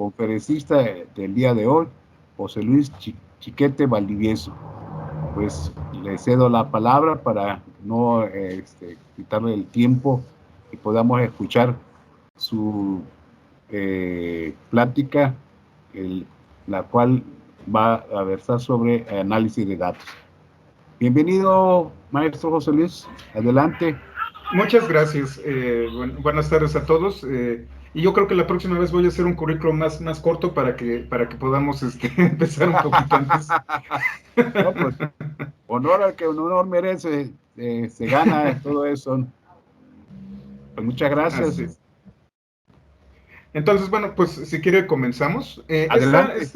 conferencista del día de hoy, José Luis Chiquete Valdivieso. Pues le cedo la palabra para no quitarle el tiempo y podamos escuchar su plática, la cual va a versar sobre análisis de datos. Bienvenido, maestro José Luis, adelante. Muchas gracias, buenas tardes a todos. Y yo creo que la próxima vez voy a hacer un currículum más corto para que podamos empezar un poquito antes. No, pues, honor al que un honor merece, se gana todo eso. Pues muchas gracias. Así es. Entonces, bueno, pues si quiere comenzamos. Adelante.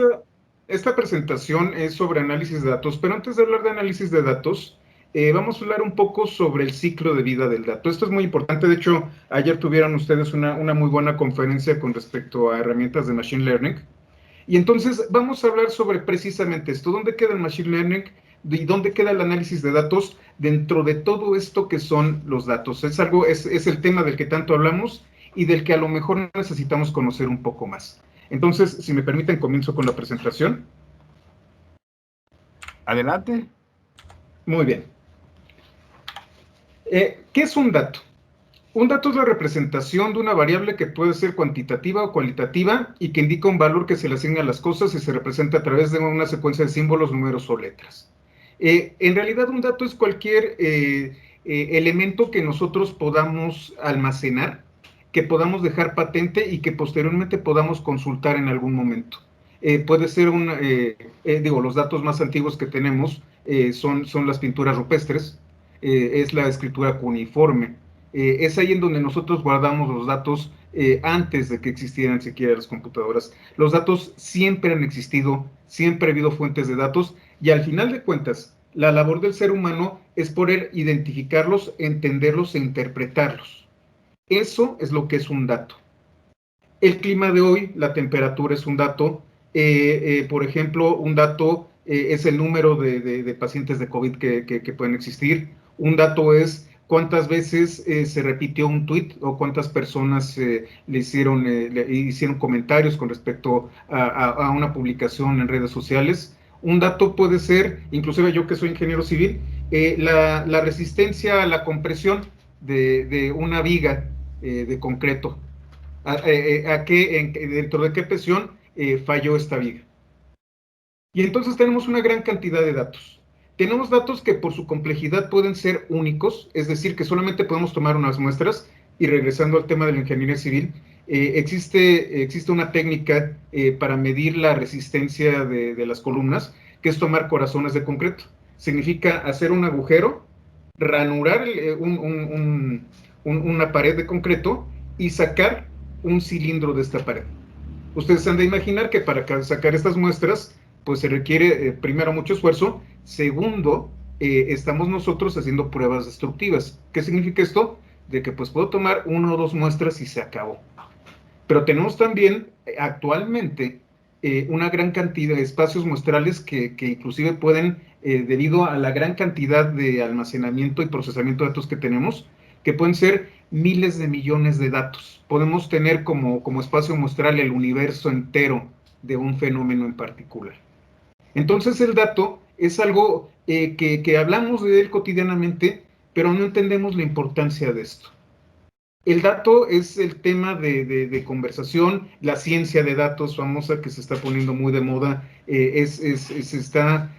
Esta presentación es sobre análisis de datos, pero antes de hablar de análisis de datos, vamos a hablar un poco sobre el ciclo de vida del dato. Esto es muy importante. De hecho, ayer tuvieron ustedes una muy buena conferencia con respecto a herramientas de Machine Learning. Y entonces vamos a hablar sobre precisamente esto. ¿Dónde queda el Machine Learning? ¿Y dónde queda el análisis de datos dentro de todo esto que son los datos? Es el tema del que tanto hablamos y del que a lo mejor necesitamos conocer un poco más. Entonces, si me permiten, comienzo con la presentación. Adelante. Muy bien. ¿Qué es un dato? Un dato es la representación de una variable que puede ser cuantitativa o cualitativa y que indica un valor que se le asigna a las cosas y se representa a través de una secuencia de símbolos, números o letras. En realidad, un dato es cualquier elemento que nosotros podamos almacenar, que podamos dejar patente y que posteriormente podamos consultar en algún momento. Puede ser los datos más antiguos que tenemos son las pinturas rupestres, es la escritura cuneiforme. Es ahí en donde nosotros guardamos los datos antes de que existieran siquiera las computadoras. Los datos siempre han existido, siempre ha habido fuentes de datos y al final de cuentas, la labor del ser humano es poder identificarlos, entenderlos e interpretarlos. Eso es lo que es un dato. El clima de hoy, la temperatura es un dato. Por ejemplo, un dato es el número de pacientes de COVID que pueden existir. Un dato es cuántas veces se repitió un tweet o cuántas personas le hicieron comentarios con respecto a una publicación en redes sociales. Un dato puede ser, inclusive yo que soy ingeniero civil, la resistencia a la compresión de una viga de concreto. Dentro de qué presión falló esta viga. Y entonces tenemos una gran cantidad de datos. Tenemos datos que por su complejidad pueden ser únicos, es decir, que solamente podemos tomar unas muestras. Y regresando al tema de la ingeniería civil, existe una técnica para medir la resistencia de las columnas, que es tomar corazones de concreto. Significa hacer un agujero, ranurar una pared de concreto y sacar un cilindro de esta pared. Ustedes han de imaginar que para sacar estas muestras, pues se requiere primero mucho esfuerzo, segundo, estamos nosotros haciendo pruebas destructivas. ¿Qué significa esto? De que pues puedo tomar 1 o 2 muestras y se acabó. Pero tenemos también actualmente una gran cantidad de espacios muestrales que inclusive pueden, debido a la gran cantidad de almacenamiento y procesamiento de datos que tenemos, que pueden ser miles de millones de datos. Podemos tener como espacio muestral el universo entero de un fenómeno en particular. Entonces el dato es algo que hablamos de él cotidianamente, pero no entendemos la importancia de esto. El dato es el tema de conversación, la ciencia de datos famosa que se está poniendo muy de moda, se está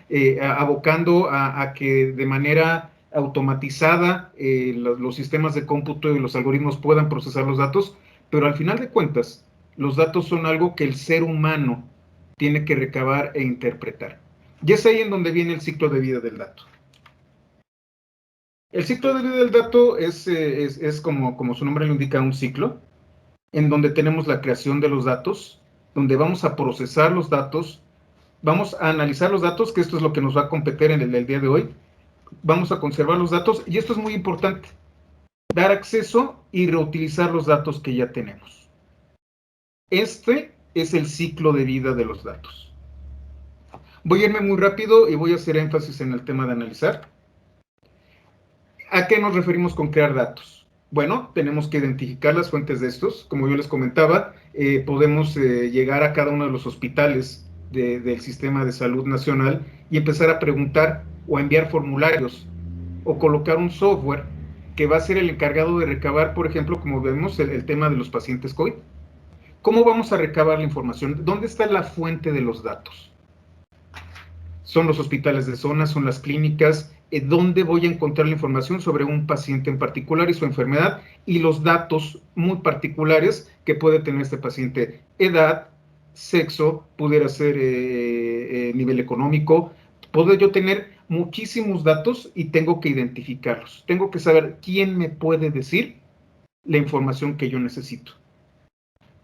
abocando a que de manera automatizada los sistemas de cómputo y los algoritmos puedan procesar los datos, pero al final de cuentas, los datos son algo que el ser humano tiene que recabar e interpretar. Y es ahí en donde viene el ciclo de vida del dato. El ciclo de vida del dato es como su nombre lo indica, un ciclo, en donde tenemos la creación de los datos, donde vamos a procesar los datos, vamos a analizar los datos, que esto es lo que nos va a competir en el día de hoy, vamos a conservar los datos, y esto es muy importante, dar acceso y reutilizar los datos que ya tenemos. Este es el ciclo de vida de los datos. Voy a irme muy rápido y voy a hacer énfasis en el tema de analizar. ¿A qué nos referimos con crear datos? Bueno, tenemos que identificar las fuentes de estos. Como yo les comentaba, podemos llegar a cada uno de los hospitales del Sistema de Salud Nacional y empezar a preguntar o a enviar formularios o colocar un software que va a ser el encargado de recabar, por ejemplo, como vemos, el tema de los pacientes COVID. ¿Cómo vamos a recabar la información? ¿Dónde está la fuente de los datos? Son los hospitales de zona, son las clínicas, dónde voy a encontrar la información sobre un paciente en particular y su enfermedad y los datos muy particulares que puede tener este paciente: edad, sexo, pudiera ser nivel económico. Puedo yo tener muchísimos datos y tengo que identificarlos. Tengo que saber quién me puede decir la información que yo necesito.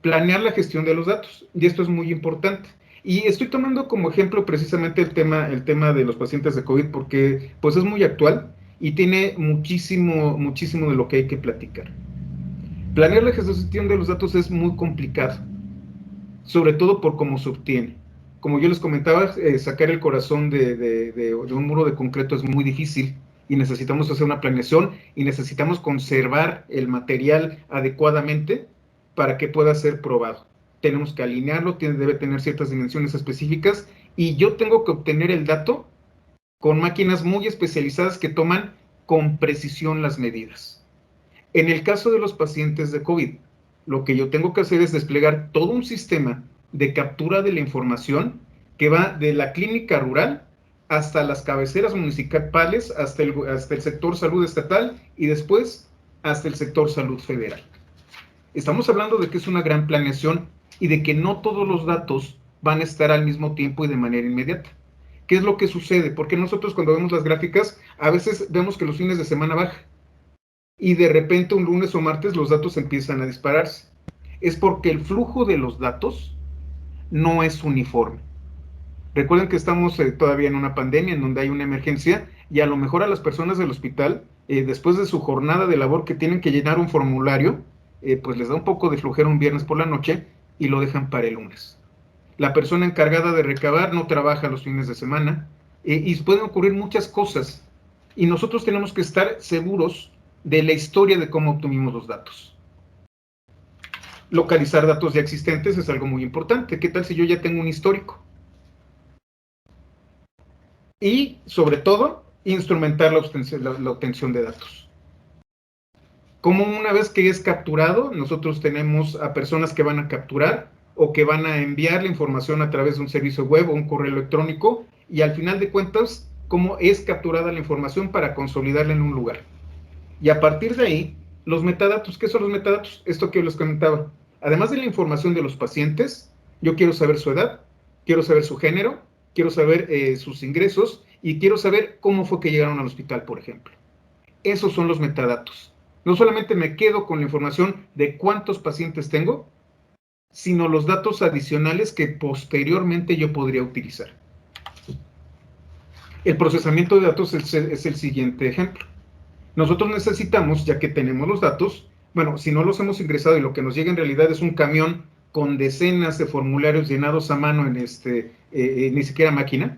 Planear la gestión de los datos, y esto es muy importante. Y estoy tomando como ejemplo precisamente el tema de los pacientes de COVID porque pues es muy actual y tiene muchísimo de lo que hay que platicar. Planear la gestión de los datos es muy complicado, sobre todo por cómo se obtiene. Como yo les comentaba, sacar el corazón de un muro de concreto es muy difícil y necesitamos hacer una planeación y necesitamos conservar el material adecuadamente para que pueda ser probado. Tenemos que alinearlo, debe tener ciertas dimensiones específicas y yo tengo que obtener el dato con máquinas muy especializadas que toman con precisión las medidas. En el caso de los pacientes de COVID, lo que yo tengo que hacer es desplegar todo un sistema de captura de la información que va de la clínica rural hasta las cabeceras municipales, hasta el sector salud estatal y después hasta el sector salud federal. Estamos hablando de que es una gran planeación y de que no todos los datos van a estar al mismo tiempo y de manera inmediata. ¿Qué es lo que sucede? Porque nosotros cuando vemos las gráficas, a veces vemos que los fines de semana baja y de repente un lunes o martes los datos empiezan a dispararse. Es porque el flujo de los datos no es uniforme. Recuerden que estamos todavía en una pandemia en donde hay una emergencia y a lo mejor a las personas del hospital, después de su jornada de labor que tienen que llenar un formulario, pues les da un poco de flojera un viernes por la noche y lo dejan para el lunes. La persona encargada de recabar no trabaja los fines de semana y pueden ocurrir muchas cosas y nosotros tenemos que estar seguros de la historia de cómo obtuvimos los datos. Localizar datos ya existentes es algo muy importante. ¿Qué tal si yo ya tengo un histórico? Y, sobre todo, instrumentar la obtención de datos. Como una vez que es capturado, nosotros tenemos a personas que van a capturar o que van a enviar la información a través de un servicio web o un correo electrónico y al final de cuentas, cómo es capturada la información para consolidarla en un lugar. Y a partir de ahí, los metadatos. ¿Qué son los metadatos? Esto que les comentaba. Además de la información de los pacientes, yo quiero saber su edad, quiero saber su género, quiero saber sus ingresos y quiero saber cómo fue que llegaron al hospital, por ejemplo. Esos son los metadatos. No solamente me quedo con la información de cuántos pacientes tengo, sino los datos adicionales que posteriormente yo podría utilizar. El procesamiento de datos es el siguiente ejemplo. Nosotros necesitamos, ya que tenemos los datos, bueno, si no los hemos ingresado y lo que nos llega en realidad es un camión con decenas de formularios llenados a mano en ni siquiera máquina,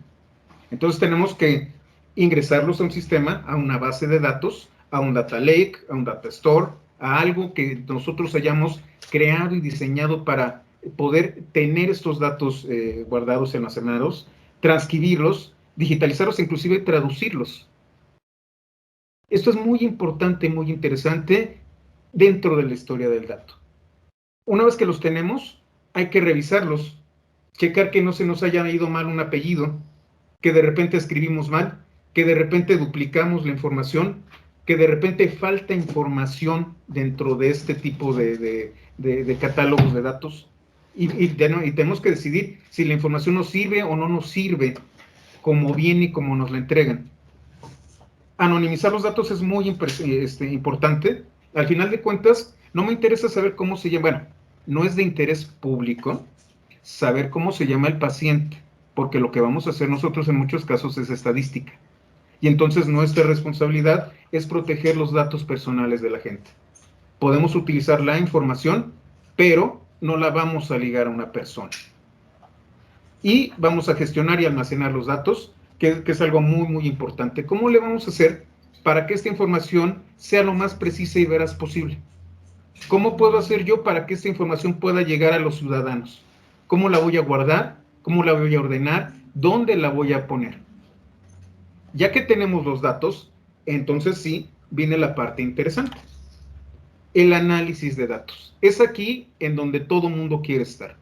entonces tenemos que ingresarlos a un sistema, a una base de datos, a un data lake, a un data store, a algo que nosotros hayamos creado y diseñado para poder tener estos datos guardados, almacenados, transcribirlos, digitalizarlos, inclusive traducirlos. Esto es muy importante, muy interesante dentro de la historia del dato. Una vez que los tenemos, hay que revisarlos, checar que no se nos haya ido mal un apellido, que de repente escribimos mal, que de repente duplicamos la información, que de repente falta información dentro de este tipo de catálogos de datos. Y tenemos que decidir si la información nos sirve o no nos sirve, como viene y como nos la entregan. Anonimizar los datos es muy importante. Al final de cuentas, no me interesa saber cómo se llama, bueno, no es de interés público saber cómo se llama el paciente, porque lo que vamos a hacer nosotros en muchos casos es estadística. Y entonces nuestra responsabilidad es proteger los datos personales de la gente. Podemos utilizar la información, pero no la vamos a ligar a una persona. Y vamos a gestionar y almacenar los datos, que es algo muy, muy importante. ¿Cómo le vamos a hacer para que esta información sea lo más precisa y veraz posible. ¿Cómo puedo hacer yo para que esta información pueda llegar a los ciudadanos? ¿Cómo la voy a guardar? ¿Cómo la voy a ordenar? ¿Dónde la voy a poner? Ya que tenemos los datos, entonces sí, viene la parte interesante. El análisis de datos. Es aquí en donde todo mundo quiere estar.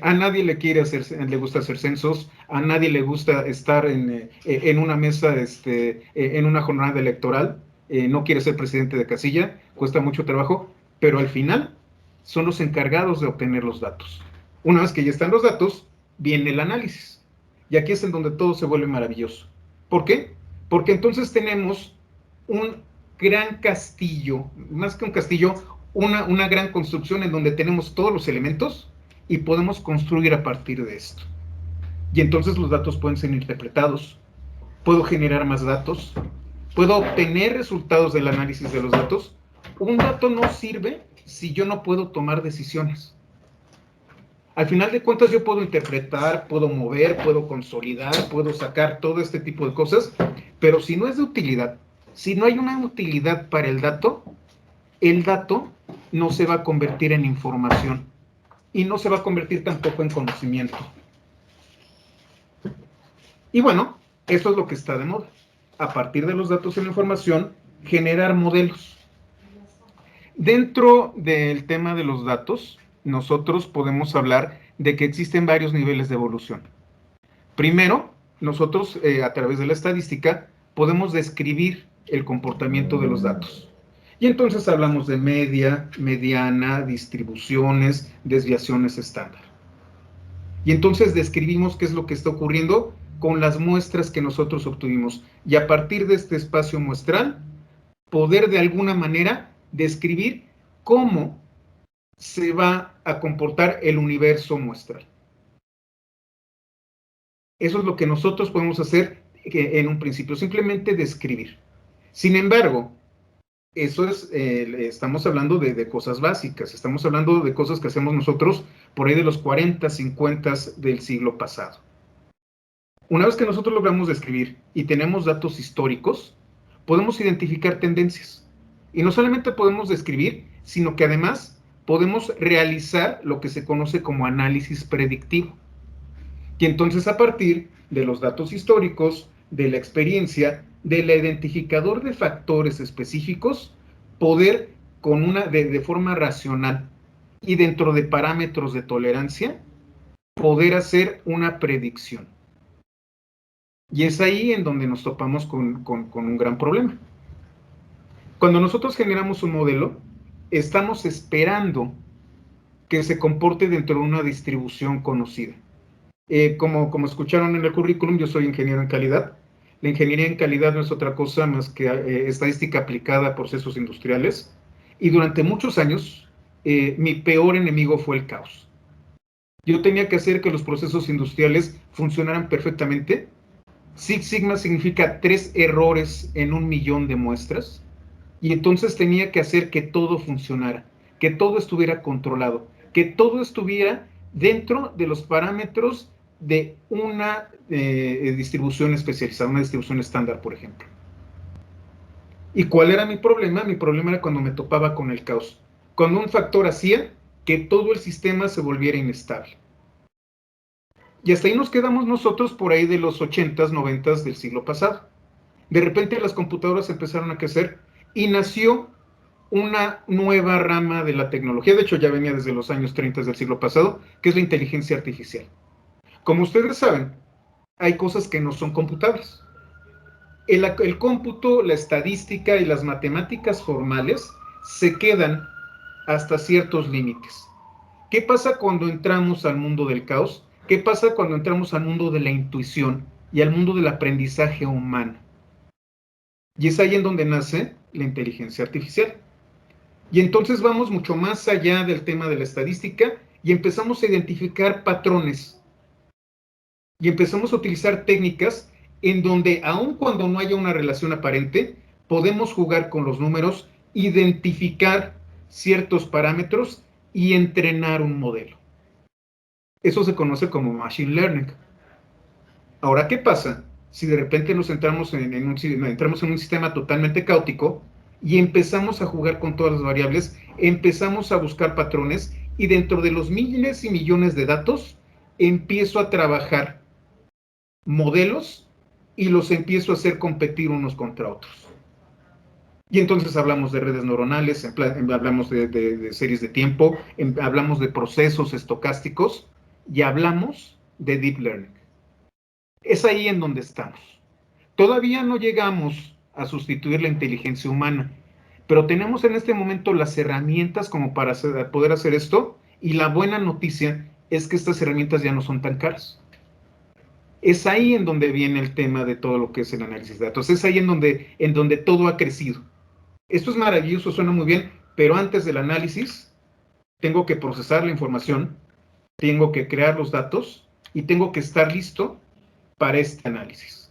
A nadie le gusta hacer censos, a nadie le gusta estar en una mesa, en una jornada electoral, no quiere ser presidente de casilla, cuesta mucho trabajo, pero al final son los encargados de obtener los datos. Una vez que ya están los datos, viene el análisis. Y aquí es en donde todo se vuelve maravilloso. ¿Por qué? Porque entonces tenemos un gran castillo, más que un castillo, una gran construcción en donde tenemos todos los elementos y podemos construir a partir de esto. Y entonces los datos pueden ser interpretados, puedo generar más datos, puedo obtener resultados del análisis de los datos. Un dato no sirve si yo no puedo tomar decisiones. Al final de cuentas yo puedo interpretar, puedo mover, puedo consolidar, puedo sacar todo este tipo de cosas, pero si no es de utilidad, si no hay una utilidad para el dato no se va a convertir en información y no se va a convertir tampoco en conocimiento. Y bueno, esto es lo que está de moda. A partir de los datos y la información, generar modelos. Dentro del tema de los datos, nosotros podemos hablar de que existen varios niveles de evolución. Primero, nosotros a través de la estadística podemos describir el comportamiento de los datos. Y entonces hablamos de media, mediana, distribuciones, desviaciones estándar. Y entonces describimos qué es lo que está ocurriendo con las muestras que nosotros obtuvimos. Y a partir de este espacio muestral, poder de alguna manera describir cómo se va a comportar el universo muestral. Eso es lo que nosotros podemos hacer en un principio, simplemente describir. Sin embargo, eso es, estamos hablando de cosas básicas, estamos hablando de cosas que hacemos nosotros por ahí de los 40, 50 del siglo pasado. Una vez que nosotros logramos describir y tenemos datos históricos, podemos identificar tendencias. Y no solamente podemos describir, sino que además podemos realizar lo que se conoce como análisis predictivo. Y entonces a partir de los datos históricos, de la experiencia, del identificador de factores específicos, poder de forma racional y dentro de parámetros de tolerancia, poder hacer una predicción. Y es ahí en donde nos topamos con un gran problema. Cuando nosotros generamos un modelo, estamos esperando que se comporte dentro de una distribución conocida. Como escucharon en el currículum, yo soy ingeniero en calidad. La ingeniería en calidad no es otra cosa más que estadística aplicada a procesos industriales. Y durante muchos años, mi peor enemigo fue el caos. Yo tenía que hacer que los procesos industriales funcionaran perfectamente. Six Sigma significa 3 errores en 1.000.000 de muestras. Y entonces tenía que hacer que todo funcionara, que todo estuviera controlado, que todo estuviera dentro de los parámetros de una distribución especializada, una distribución estándar, por ejemplo. ¿Y cuál era mi problema? Mi problema era cuando me topaba con el caos. Cuando un factor hacía que todo el sistema se volviera inestable. Y hasta ahí nos quedamos nosotros por ahí de los 80s, 90s del siglo pasado. De repente las computadoras empezaron a crecer y nació una nueva rama de la tecnología. De hecho, ya venía desde los años 30 del siglo pasado, que es la inteligencia artificial. Como ustedes saben, hay cosas que no son computables. El cómputo, la estadística y las matemáticas formales se quedan hasta ciertos límites. ¿Qué pasa cuando entramos al mundo del caos? ¿Qué pasa cuando entramos al mundo de la intuición y al mundo del aprendizaje humano? Y es ahí en donde nace la inteligencia artificial. Y entonces vamos mucho más allá del tema de la estadística y empezamos a identificar patrones. Y empezamos a utilizar técnicas en donde, aun cuando no haya una relación aparente, podemos jugar con los números, identificar ciertos parámetros y entrenar un modelo. Eso se conoce como machine learning. Ahora, ¿qué pasa si de repente nos entramos entramos en un sistema totalmente caótico y empezamos a jugar con todas las variables, empezamos a buscar patrones y dentro de los miles y millones de datos empiezo a trabajar modelos y los empiezo a hacer competir unos contra otros. Y entonces hablamos de redes neuronales, hablamos de series de tiempo, hablamos de procesos estocásticos y hablamos de deep learning. Es ahí en donde estamos. Todavía no llegamos a sustituir la inteligencia humana, pero tenemos en este momento las herramientas como para poder hacer esto, y la buena noticia es que estas herramientas ya no son tan caras. Es ahí en donde viene el tema de todo lo que es el análisis de datos, es ahí en donde todo ha crecido. Esto es maravilloso, suena muy bien, pero antes del análisis tengo que procesar la información, tengo que crear los datos y tengo que estar listo para este análisis.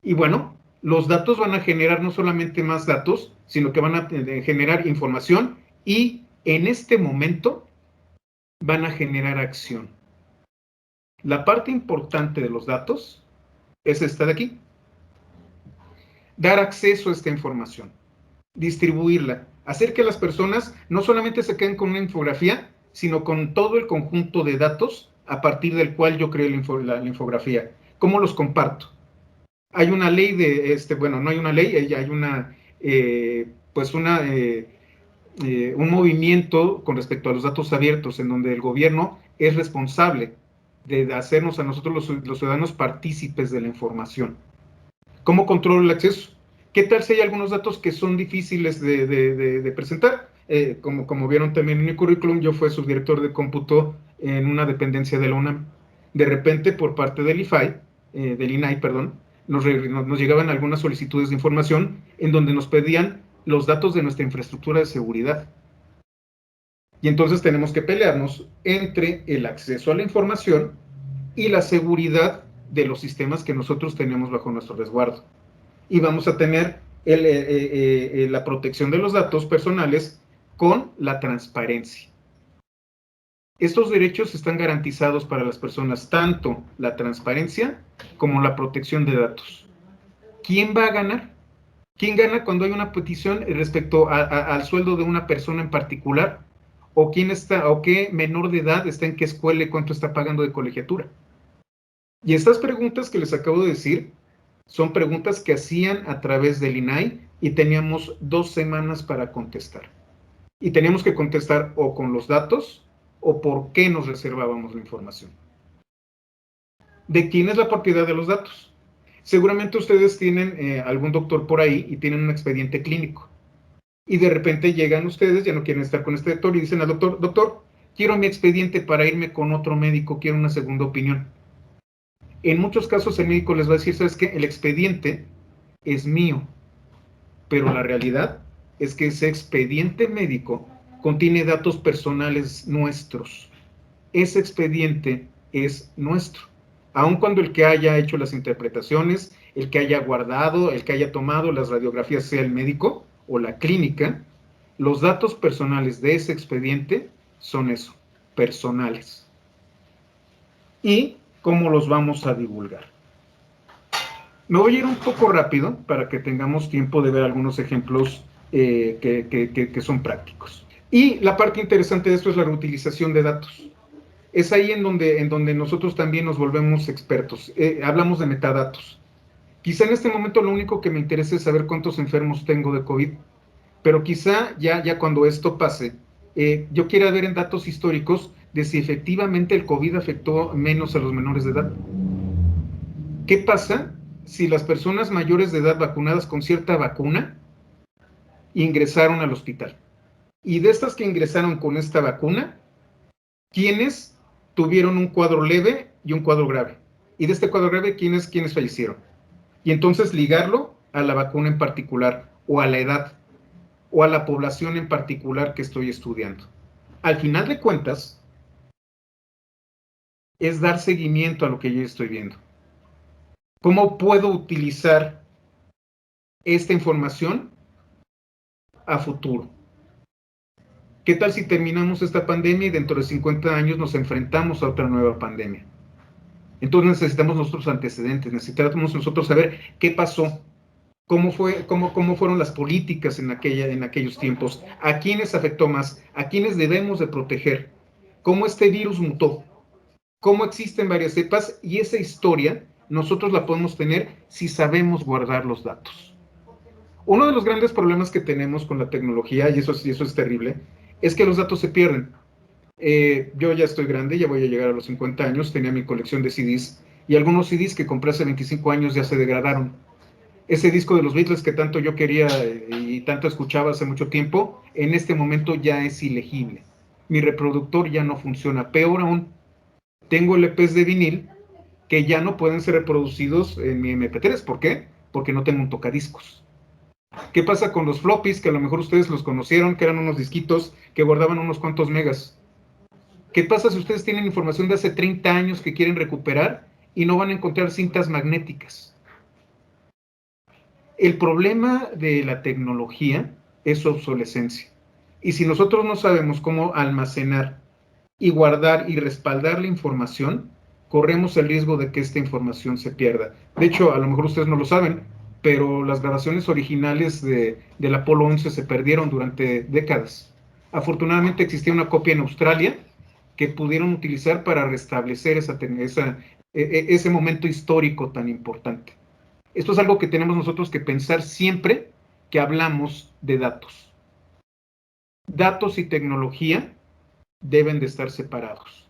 Y bueno, los datos van a generar no solamente más datos, sino que van a generar información y en este momento van a generar acción. La parte importante de los datos es esta de aquí. Dar acceso a esta información, distribuirla, hacer que las personas no solamente se queden con una infografía, sino con todo el conjunto de datos a partir del cual yo creo la infografía. ¿Cómo los comparto? Hay una ley bueno, no hay una ley, hay una, un movimiento con respecto a los datos abiertos, en donde el gobierno es responsable de hacernos a nosotros los ciudadanos partícipes de la información. ¿Cómo controlo el acceso? ¿Qué tal si hay algunos datos que son difíciles de presentar? Como vieron también en mi currículum, yo fui subdirector de cómputo en una dependencia de la UNAM. De repente, por parte del INAI, nos llegaban algunas solicitudes de información en donde nos pedían los datos de nuestra infraestructura de seguridad. Y entonces tenemos que pelearnos entre el acceso a la información y la seguridad de los sistemas que nosotros tenemos bajo nuestro resguardo. Y vamos a tener la protección de los datos personales con la transparencia. Estos derechos están garantizados para las personas, tanto la transparencia como la protección de datos. ¿Quién va a ganar? ¿Quién gana cuando hay una petición respecto al sueldo de una persona en particular? ¿O quién está, o qué menor de edad está en qué escuela y cuánto está pagando de colegiatura? Y estas preguntas que les acabo de decir son preguntas que hacían a través del INAI y teníamos 2 semanas para contestar. Y teníamos que contestar o con los datos o por qué nos reservábamos la información. ¿De quién es la propiedad de los datos? Seguramente ustedes tienen algún doctor por ahí y tienen un expediente clínico. Y de repente llegan ustedes, ya no quieren estar con este doctor y dicen al doctor, doctor, quiero mi expediente para irme con otro médico, quiero una segunda opinión. En muchos casos el médico les va a decir, ¿sabes qué? El expediente es mío, pero la realidad es que ese expediente médico contiene datos personales nuestros. Ese expediente es nuestro. Aun cuando el que haya hecho las interpretaciones, el que haya guardado, el que haya tomado las radiografías sea el médico o la clínica, los datos personales de ese expediente son eso, personales. ¿Y cómo los vamos a divulgar? Me voy a ir un poco rápido para que tengamos tiempo de ver algunos ejemplos que son prácticos. Y la parte interesante de esto es la reutilización de datos. Es ahí en donde nosotros también nos volvemos expertos. Hablamos de metadatos. Quizá en este momento lo único que me interesa es saber cuántos enfermos tengo de COVID, pero quizá ya cuando esto pase, yo quiera ver en datos históricos de si efectivamente el COVID afectó menos a los menores de edad. ¿Qué pasa si las personas mayores de edad vacunadas con cierta vacuna ingresaron al hospital? Y de estas que ingresaron con esta vacuna, ¿quiénes tuvieron un cuadro leve y un cuadro grave? Y de este cuadro grave, ¿quiénes fallecieron? Y entonces ligarlo a la vacuna en particular, o a la edad, o a la población en particular que estoy estudiando. Al final de cuentas, es dar seguimiento a lo que yo estoy viendo. ¿Cómo puedo utilizar esta información a futuro? ¿Qué tal si terminamos esta pandemia y dentro de 50 años nos enfrentamos a otra nueva pandemia? Entonces necesitamos nosotros antecedentes, necesitamos nosotros saber qué pasó, cómo fueron las políticas en aquellos tiempos, a quiénes afectó más, a quiénes debemos de proteger, cómo este virus mutó, cómo existen varias cepas, y esa historia nosotros la podemos tener si sabemos guardar los datos. Uno de los grandes problemas que tenemos con la tecnología, y eso es terrible, es que los datos se pierden. Yo ya estoy grande, ya voy a llegar a los 50 años, tenía mi colección de CDs, y algunos CDs que compré hace 25 años ya se degradaron. Ese disco de los Beatles que tanto yo quería y tanto escuchaba hace mucho tiempo, en este momento ya es ilegible. Mi reproductor ya no funciona. Peor aún, tengo LPs de vinil que ya no pueden ser reproducidos en mi MP3. ¿Por qué? Porque no tengo un tocadiscos. ¿Qué pasa con los floppies, que a lo mejor ustedes los conocieron, que eran unos disquitos que guardaban unos cuantos megas? ¿Qué pasa si ustedes tienen información de hace 30 años que quieren recuperar y no van a encontrar cintas magnéticas? El problema de la tecnología es su obsolescencia. Y si nosotros no sabemos cómo almacenar y guardar y respaldar la información, corremos el riesgo de que esta información se pierda. De hecho, a lo mejor ustedes no lo saben, pero las grabaciones originales del Apolo 11 se perdieron durante décadas. Afortunadamente existía una copia en Australia que pudieron utilizar para restablecer ese momento histórico tan importante. Esto es algo que tenemos nosotros que pensar siempre que hablamos de datos. Datos y tecnología deben de estar separados.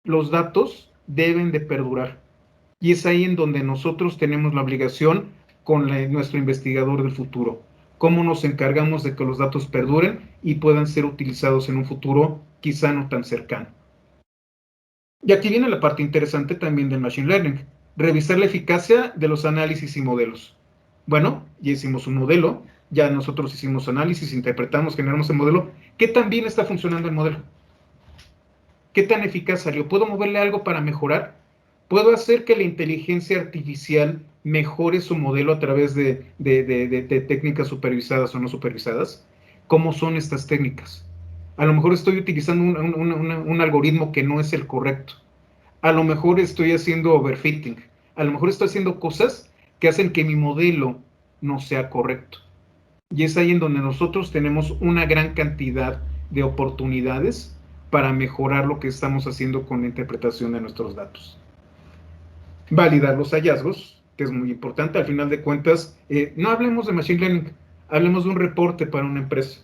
Los datos deben de perdurar. Y es ahí en donde nosotros tenemos la obligación con nuestro investigador del futuro. Cómo nos encargamos de que los datos perduren y puedan ser utilizados en un futuro quizá no tan cercano. Y aquí viene la parte interesante también del Machine Learning. Revisar la eficacia de los análisis y modelos. Bueno, ya hicimos un modelo, ya nosotros hicimos análisis, interpretamos, generamos el modelo. ¿Qué tan bien está funcionando el modelo? ¿Qué tan eficaz salió? ¿Puedo moverle algo para mejorar? ¿Puedo hacer que la inteligencia artificial mejore su modelo a través de técnicas supervisadas o no supervisadas? ¿Cómo son estas técnicas? A lo mejor estoy utilizando un algoritmo que no es el correcto. A lo mejor estoy haciendo overfitting. A lo mejor estoy haciendo cosas que hacen que mi modelo no sea correcto. Y es ahí en donde nosotros tenemos una gran cantidad de oportunidades para mejorar lo que estamos haciendo con la interpretación de nuestros datos. Validar los hallazgos, que es muy importante. Al final de cuentas, no hablemos de Machine Learning, hablemos de un reporte para una empresa.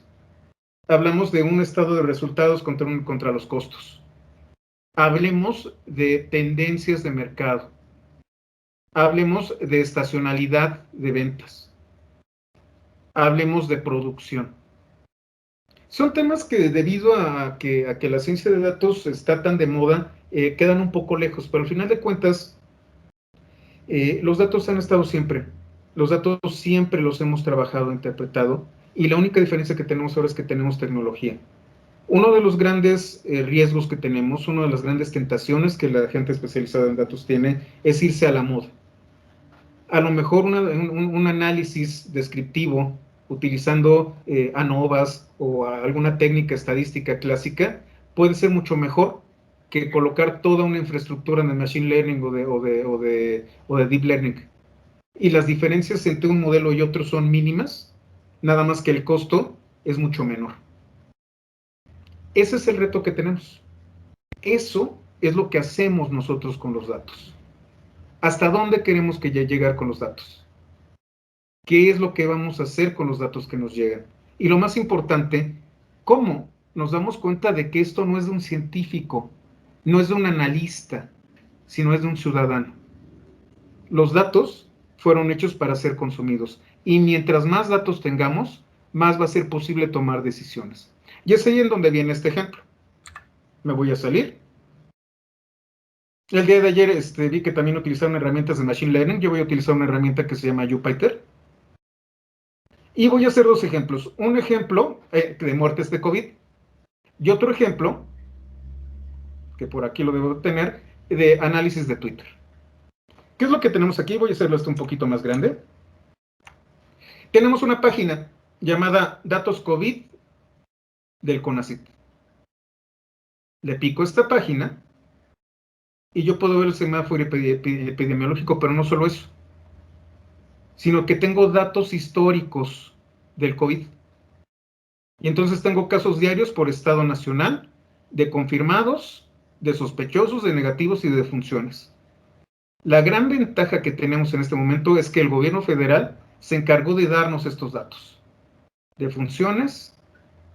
Hablamos de un estado de resultados contra los costos. Hablemos de tendencias de mercado. Hablemos de estacionalidad de ventas. Hablemos de producción. Son temas que debido a que la ciencia de datos está tan de moda, quedan un poco lejos, pero al final de cuentas, los datos han estado siempre. Los datos siempre los hemos trabajado, interpretado, y la única diferencia que tenemos ahora es que tenemos tecnología. Uno de los grandes riesgos que tenemos, una de las grandes tentaciones que la gente especializada en datos tiene, es irse a la moda. A lo mejor un análisis descriptivo utilizando ANOVAs o alguna técnica estadística clásica puede ser mucho mejor que colocar toda una infraestructura en el Machine Learning o de Deep Learning. Y las diferencias entre un modelo y otro son mínimas, nada más que el costo es mucho menor. Ese es el reto que tenemos. Eso es lo que hacemos nosotros con los datos. ¿Hasta dónde queremos que ya llegar con los datos? ¿Qué es lo que vamos a hacer con los datos que nos llegan? Y lo más importante, ¿cómo nos damos cuenta de que esto no es de un científico, no es de un analista, sino es de un ciudadano? Los datos fueron hechos para ser consumidos y mientras más datos tengamos, más va a ser posible tomar decisiones. Y es ahí en donde viene este ejemplo. Me voy a salir. El día de ayer vi que también utilizaron herramientas de Machine Learning. Yo voy a utilizar una herramienta que se llama Jupyter. Y voy a hacer dos ejemplos. Un ejemplo de muertes de COVID y otro ejemplo, que por aquí lo debo tener, de análisis de Twitter. ¿Qué es lo que tenemos aquí? Voy a hacerlo esto un poquito más grande. Tenemos una página llamada Datos COVID del CONACYT. Le pico esta página y yo puedo ver el semáforo epidemiológico, pero no solo eso, sino que tengo datos históricos del COVID. Y entonces tengo casos diarios por estado nacional, de confirmados, de sospechosos, de negativos y de defunciones. La gran ventaja que tenemos en este momento es que el gobierno federal se encargó de darnos estos datos. Defunciones,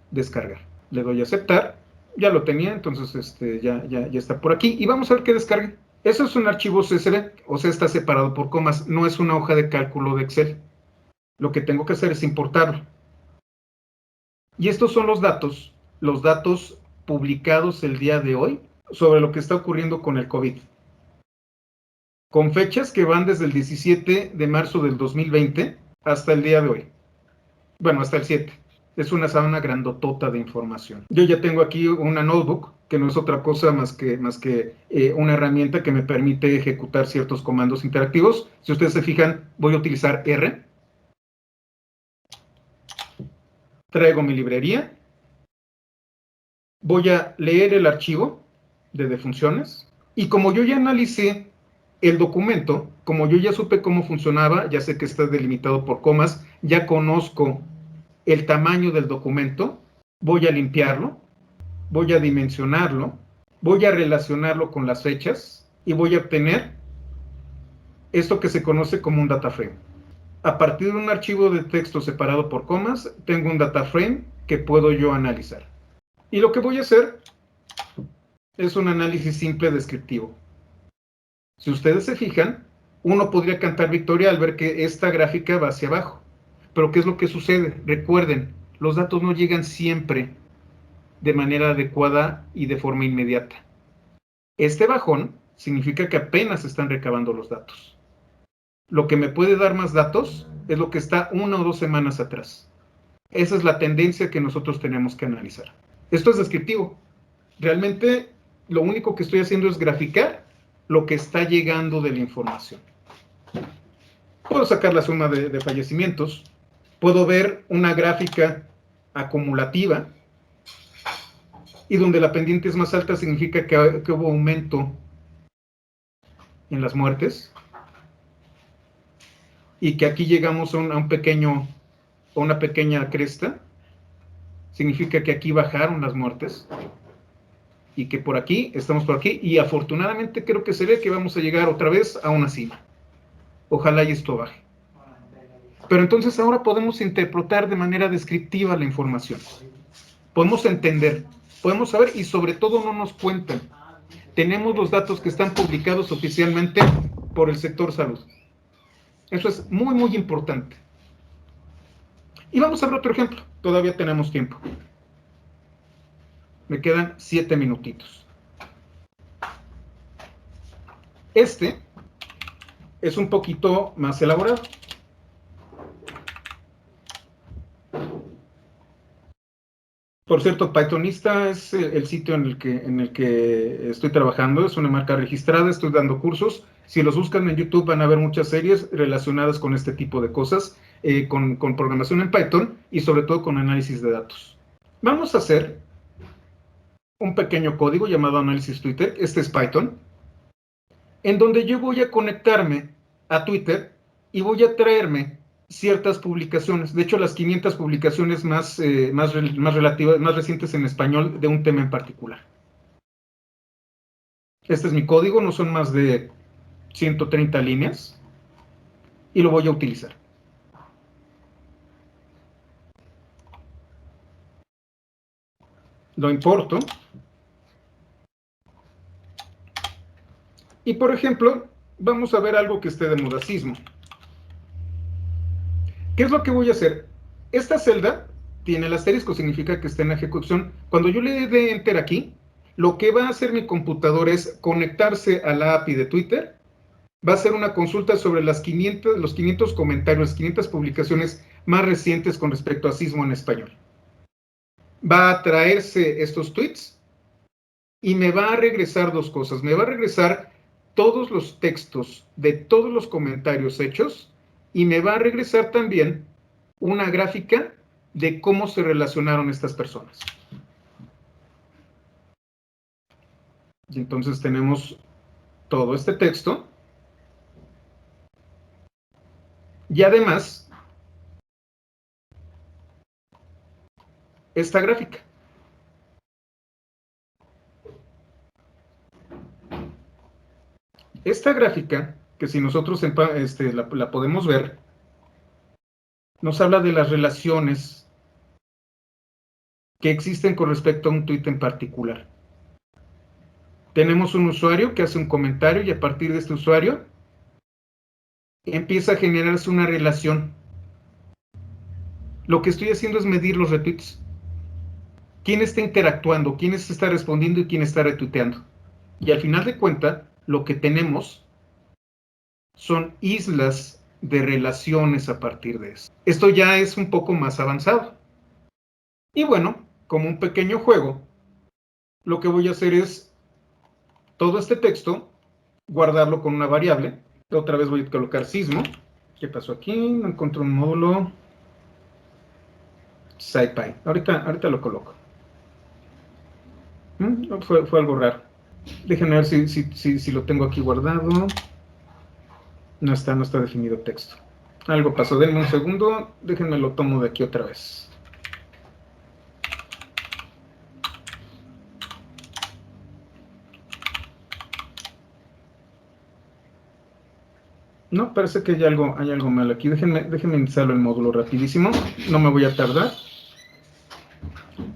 descargar. Le doy a aceptar, ya lo tenía, entonces ya está por aquí. Y vamos a ver qué descargue. Eso es un archivo CSV, o sea, está separado por comas, no es una hoja de cálculo de Excel. Lo que tengo que hacer es importarlo. Y estos son los datos publicados el día de hoy sobre lo que está ocurriendo con el COVID. Con fechas que van desde el 17 de marzo del 2020 hasta el día de hoy. Bueno, hasta el 7. Es una sábana grandotota de información. Yo ya tengo aquí una notebook, que no es otra cosa más que una herramienta que me permite ejecutar ciertos comandos interactivos. Si ustedes se fijan, voy a utilizar R. Traigo mi librería. Voy a leer el archivo de defunciones. Y como yo ya analicé el documento, como yo ya supe cómo funcionaba, ya sé que está delimitado por comas, ya conozco el tamaño del documento, voy a limpiarlo, voy a dimensionarlo, voy a relacionarlo con las fechas y voy a obtener esto que se conoce como un data frame. A partir de un archivo de texto separado por comas, tengo un data frame que puedo yo analizar. Y lo que voy a hacer es un análisis simple descriptivo. Si ustedes se fijan, uno podría cantar victoria al ver que esta gráfica va hacia abajo. Pero ¿qué es lo que sucede? Recuerden, los datos no llegan siempre de manera adecuada y de forma inmediata. Este bajón significa que apenas están recabando los datos. Lo que me puede dar más datos es lo que está 1 o 2 semanas atrás. Esa es la tendencia que nosotros tenemos que analizar. Esto es descriptivo. Realmente lo único que estoy haciendo es graficar lo que está llegando de la información. Puedo sacar la suma de fallecimientos, puedo ver una gráfica acumulativa, y donde la pendiente es más alta significa que hubo aumento en las muertes, y que aquí llegamos a una pequeña cresta, significa que aquí bajaron las muertes, y que por aquí, estamos por aquí, y afortunadamente creo que se ve que vamos a llegar otra vez a una cima. Ojalá y esto baje. Pero entonces ahora podemos interpretar de manera descriptiva la información. Podemos entender, podemos saber y sobre todo no nos cuentan. Tenemos los datos que están publicados oficialmente por el sector salud. Eso es muy, muy importante. Y vamos a ver otro ejemplo. Todavía tenemos tiempo. Me quedan 7 minutitos. Este es un poquito más elaborado. Por cierto, Pythonista es el sitio en el que estoy trabajando, es una marca registrada, estoy dando cursos. Si los buscan en YouTube van a ver muchas series relacionadas con este tipo de cosas, con programación en Python y sobre todo con análisis de datos. Vamos a hacer un pequeño código llamado análisis Twitter, este es Python, en donde yo voy a conectarme a Twitter y voy a traerme ciertas publicaciones, de hecho las 500 publicaciones más recientes en español de un tema en particular. Este es mi código, no son más de 130 líneas, y lo voy a utilizar. Lo importo, y por ejemplo, vamos a ver algo que esté de modasismo. ¿Qué es lo que voy a hacer? Esta celda tiene el asterisco, significa que está en ejecución. Cuando yo le dé Enter aquí, lo que va a hacer mi computador es conectarse a la API de Twitter, va a hacer una consulta sobre los 500 comentarios, 500 publicaciones más recientes con respecto a sismo en español. Va a traerse estos tweets y me va a regresar dos cosas. Me va a regresar todos los textos de todos los comentarios hechos y me va a regresar también una gráfica de cómo se relacionaron estas personas. Y entonces tenemos todo este texto y además esta gráfica. Esta gráfica, que si nosotros la podemos ver, nos habla de las relaciones que existen con respecto a un tweet en particular. Tenemos un usuario que hace un comentario y a partir de este usuario empieza a generarse una relación. Lo que estoy haciendo es medir los retweets. ¿Quién está interactuando? ¿Quién está respondiendo y quién está retuiteando? Y al final de cuentas, lo que tenemos son islas de relaciones a partir de eso. Esto ya es un poco más avanzado. Y bueno, como un pequeño juego, lo que voy a hacer es todo este texto, guardarlo con una variable. Otra vez voy a colocar sismo. ¿Qué pasó aquí? No encontré un módulo. SciPy. Ahorita lo coloco. Fue algo raro. Déjenme ver si lo tengo aquí guardado. No está definido texto. Algo pasó. Denme un segundo. Déjenme lo tomo de aquí otra vez. No, parece que hay algo mal aquí. Déjenme instalar el módulo rapidísimo. No me voy a tardar.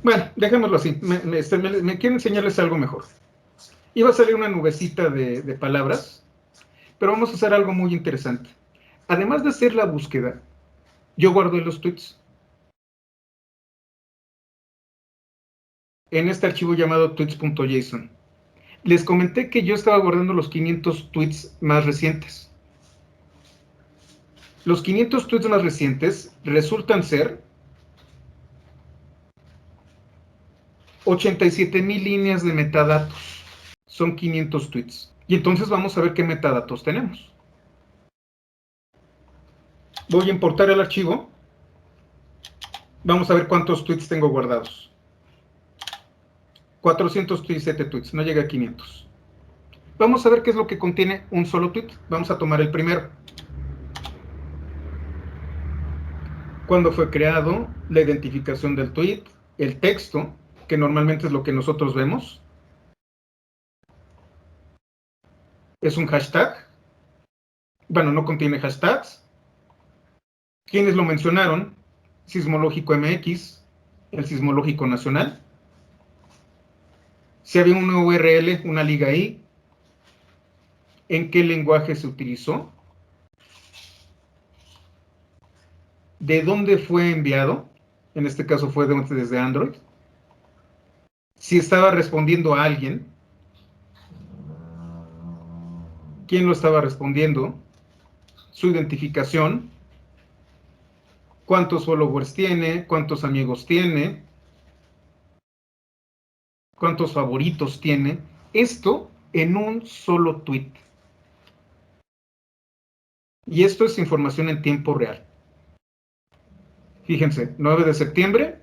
Bueno, dejémoslo así. Me quiero enseñarles algo mejor. Iba a salir una nubecita de palabras, pero vamos a hacer algo muy interesante. Además de hacer la búsqueda, yo guardé los tweets en este archivo llamado tweets.json. Les comenté que yo estaba guardando los 500 tweets más recientes. Los 500 tweets más recientes resultan ser 87,000 líneas de metadatos. Son 500 tweets. Y entonces vamos a ver qué metadatos tenemos. Voy a importar el archivo. Vamos a ver cuántos tweets tengo guardados. 407 tweets, no llega a 500. Vamos a ver qué es lo que contiene un solo tweet. Vamos a tomar el primero. Cuándo fue creado, la identificación del tweet, el texto, que normalmente es lo que nosotros vemos. Es un hashtag. Bueno, no contiene hashtags. ¿Quiénes lo mencionaron? Sismológico MX, el Sismológico Nacional. Si había una URL, una liga ahí. ¿En qué lenguaje se utilizó? ¿De dónde fue enviado? En este caso fue desde Android. Si estaba respondiendo a alguien. ¿Quién lo estaba respondiendo? Su identificación. ¿Cuántos followers tiene? ¿Cuántos amigos tiene? ¿Cuántos favoritos tiene? Esto en un solo tweet. Y esto es información en tiempo real. Fíjense, 9 de septiembre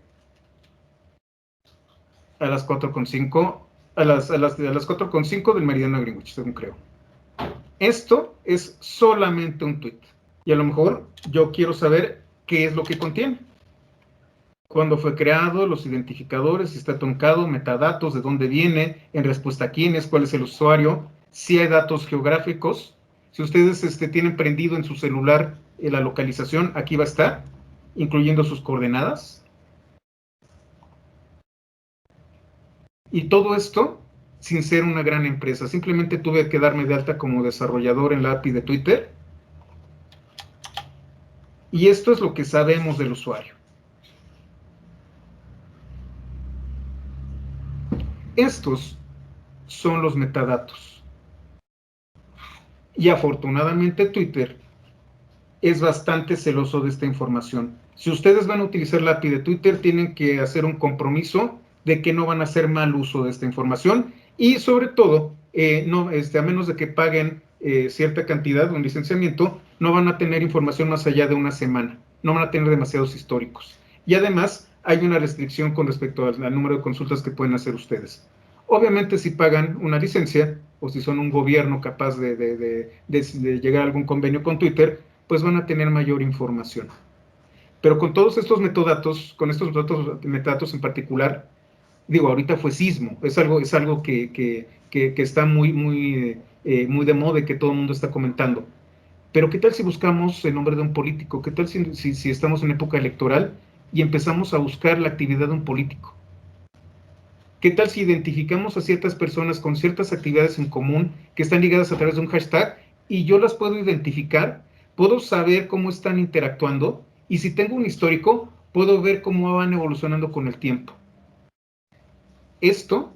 a las 4:05, a las 4:05 del meridiano de Greenwich, según creo. Esto es solamente un tweet. Y a lo mejor yo quiero saber qué es lo que contiene. Cuándo fue creado, los identificadores, si está truncado, metadatos, de dónde viene, en respuesta a quién es, cuál es el usuario, si hay datos geográficos. Si ustedes tienen prendido en su celular la localización, aquí va a estar, incluyendo sus coordenadas. Y todo esto sin ser una gran empresa. Simplemente tuve que darme de alta como desarrollador en la API de Twitter. Y esto es lo que sabemos del usuario. Estos son los metadatos. Y afortunadamente Twitter es bastante celoso de esta información. Si ustedes van a utilizar la API de Twitter, tienen que hacer un compromiso de que no van a hacer mal uso de esta información y sobre todo, a menos de que paguen cierta cantidad, un licenciamiento, no van a tener información más allá de una semana, no van a tener demasiados históricos. Y además, hay una restricción con respecto al número de consultas que pueden hacer ustedes. Obviamente si pagan una licencia o si son un gobierno capaz de llegar a algún convenio con Twitter, pues van a tener mayor información. Pero con todos estos metadatos, con estos metadatos en particular, digo, ahorita fue sismo, es algo que está muy de moda y que todo el mundo está comentando. Pero ¿qué tal si buscamos el nombre de un político? ¿Qué tal si estamos en época electoral y empezamos a buscar la actividad de un político? ¿Qué tal si identificamos a ciertas personas con ciertas actividades en común que están ligadas a través de un hashtag y yo las puedo identificar, puedo saber cómo están interactuando y si tengo un histórico, puedo ver cómo van evolucionando con el tiempo? Esto,